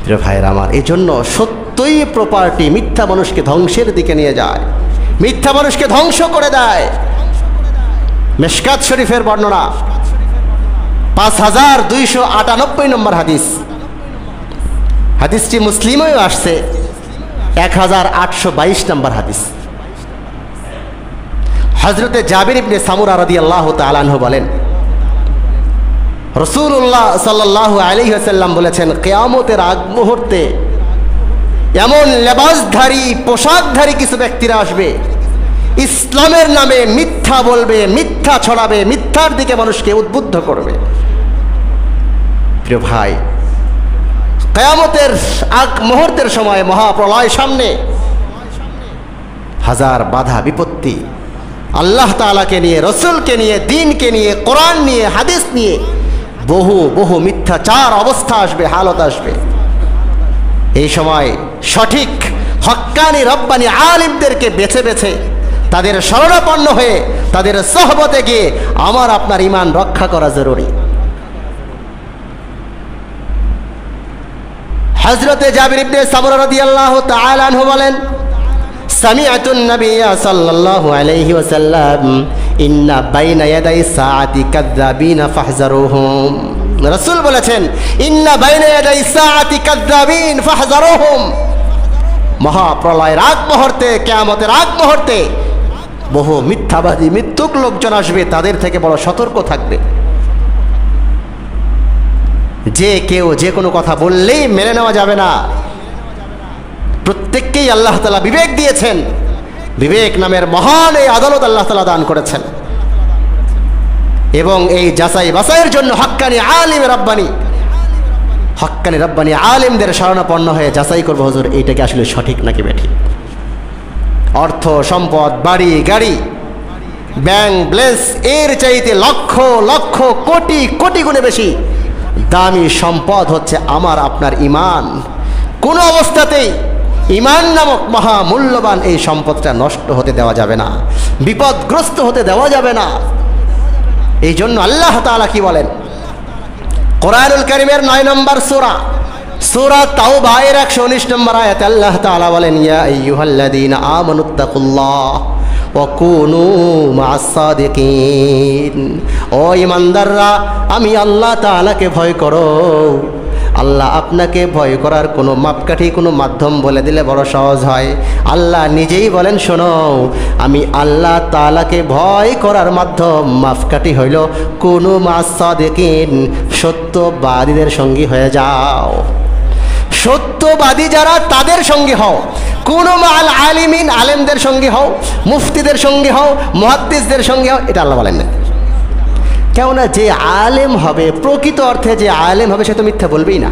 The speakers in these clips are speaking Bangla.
প্রিয় ভাইয়েরা আমার, এই জন্য সত্যই প্রপার্টি মিথ্যা মানুষকে ধ্বংসের দিকে নিয়ে যায়, মিথ্যা মানুষকে ধ্বংস করে দেয়। মিশকাত শরীফের বর্ণনা 5298 নম্বর হাদিস, হাদিসটি মুসলিমেও আসছে 1822 নম্বর হাদিস। হযরতে জাবির ইবনে সামুরা রাদিয়াল্লাহু তাআলা আনহু বলেন, রাসূলুল্লাহ সাল্লাল্লাহু আলাইহি ওয়াসাল্লাম বলেছেন, কিয়ামতের আগ মুহূর্তে এমন লেবাসধারী পোশাকধারী কিছু ব্যক্তিরা আসবে, ইসলামের নামে মিথ্যা বলবে, মিথ্যা ছড়াবে, মিথ্যার দিকে মানুষকে উদ্বুদ্ধ করবে। প্রিয় ভাই, কিয়ামতের আগ মুহূর্তের সময় মহাপ্রলয় সামনে, হাজার বাধা বিপত্তি, আল্লাহ তাআলাকে নিয়ে, রসুলকে নিয়ে, দ্বীনকে নিয়ে, কোরআন নিয়ে, হাদিস নিয়ে বহু বহু মিথ্যাচার অবস্থা আসবে, হালত আসবে। এই সময় সঠিক হক্কানি রব্বানি আলিমদেরকে বেছে বেছে তাদের শরণাপন্ন হয়ে তাদের সোহবতে গিয়ে আমার আপনার ঈমান রক্ষা করা জরুরি। হযরতে জাবির ইবনে সামুরা রাদিয়াল্লাহু তাআলা আনহু বলেন, সামিআতুন নাবিয়্যা সাল্লাল্লাহু আলাইহি ওয়াসাল্লাম ইন্না বাইনা ইয়াদাই সাআতি কাযযাবিনা ফাহযারুহুম। রাসূল বলেছেন, ইন্না বাইনা ইয়াদাই সাআতি কাযযাবিন ফাহযারুহুম। মহাপ্রলয়ের আগ মুহূর্তে, কিয়ামতের আগ মুহূর্তে বহু মিথ্যাবাদী, মিথ্যুক লোকজন আসবে, তাদের থেকে বড় সতর্ক থাকবে। যে কেউ যে কোনো কথা বললেই মেনে নেওয়া যাবে না। প্রত্যেককেই আল্লাহ তাআলা বিবেক দিয়েছেন, বিবেক নামের মহান এই আদালত আল্লাহ তাআলা দান করেছেন, এবং এই যাচাই বাছাইয়ের জন্য হক্কানি আলিম রাব্বানি, হক্কানি রাব্বানি আলিমদের শরণাপন্ন হয়ে যাচাই করবো, হুজুর এইটা কি আসলে সঠিক নাকি বেঠিক। অর্থ সম্পদ, বাড়ি গাড়ি, ব্যাংক ব্যালেন্স এর চাইতে লক্ষ লক্ষ কোটি কোটি গুণে বেশি দামি সম্পদ হচ্ছে আমার আপনার ঈমান। কোনো অবস্থাতেই ঈমান নামক মহামূল্যবান এই সম্পদটা নষ্ট হতে দেওয়া যাবে না, বিপদগ্রস্ত হতে দেওয়া যাবে না। এই জন্য আল্লাহ তাআলা কি বলেন, কোরআনুল কারীমের 9 নম্বর সূরা, সূরা তাওবা এর 119 নম্বর আয়াতে আল্লাহ তাআলা বলেন, ইয়া আইয়ুহাল্লাযীনা আমানুত্তাকুল্লাহ ওয়া কুনু মা'আস সাদিকিন। ও ঈমানদাররা, আমি আল্লাহ তাআলাকে ভয় করো। আল্লাহ আপনাকে ভয় করার কোনো মাপকাঠি, কোনো মাধ্যম বলে দিলে বড় সহজ হয়। আল্লাহ নিজেই বলেন, শোনো, আমি আল্লাহ তাআলাকে ভয় করার মাধ্যম, মাপকাঠি হইল কুনু মা'আস সাদিকিন, সত্যবাদীদের সঙ্গী হয়ে যাও। সত্যবাদী যারা, তাদের সঙ্গে হও। কুনু মা'আল আলিমিন, আলেমদের সঙ্গে হও, মুফতিদের সঙ্গে হও, মুহাদ্দিসদের সঙ্গে হও। এটা আল্লাহ বলেন না। কেননা যে আলেম হবে, প্রকৃত অর্থে যে আলেম হবে, সে তো মিথ্যা বলবেই না।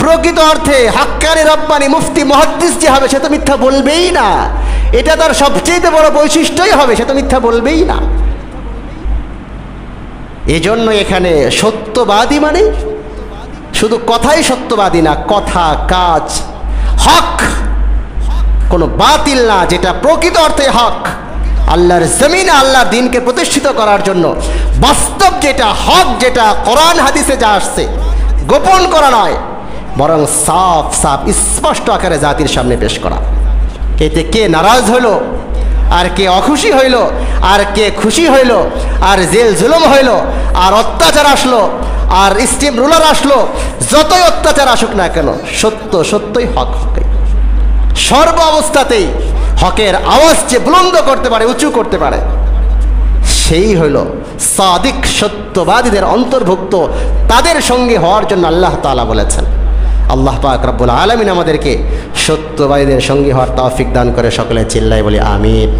প্রকৃত অর্থে হক্কানি রব্বানি মুফতি মুহাদ্দিস যে হবে, সে তো মিথ্যা বলবেই না। এটা তার সবচেয়ে বড় বৈশিষ্ট্যই হবে, সে তো মিথ্যা বলবেই না। এজন্য এখানে সত্যবাদী মানে শুধু কথাই সত্যবাদী না, কথা কাজ হক, কোনো বাতিল না, যেটা প্রকৃত অর্থে হক, আল্লাহর জমিনে আল্লাহর দ্বীনকে প্রতিষ্ঠিত করার জন্য বাস্তব যেটা হক, যেটা কোরআন হাদিসে যা আসছে, গোপন করা নয়, বরং সাফ সাফ স্পষ্ট আকারে জাতির সামনে পেশ করা। এতে কে নারাজ হইল, আর কে অখুশি হইল, আর কে খুশি হইল, আর জেল জুলুম হইল, আর অত্যাচার আসলো, আর স্টিম রুলার আসলো, যতই অত্যাচার আসুক না কেন, সত্য সত্যই হক হকই। সর্ব অবস্থাতেই হকের আওয়াজ যে বুলন্দ করতে পারে, উঁচু করতে পারে, সেই হইল সাদিক, সত্যবাদীদের অন্তর্ভুক্ত। তাদের সঙ্গে হওয়ার জন্য আল্লাহ তাআলা বলেছেন। আল্লাহ পাক রব্বুল আলামিন আমাদেরকে সত্যবাদীদের সঙ্গী হওয়ার তৌফিক দান করে। সকলে চিল্লায় বলি আমিন।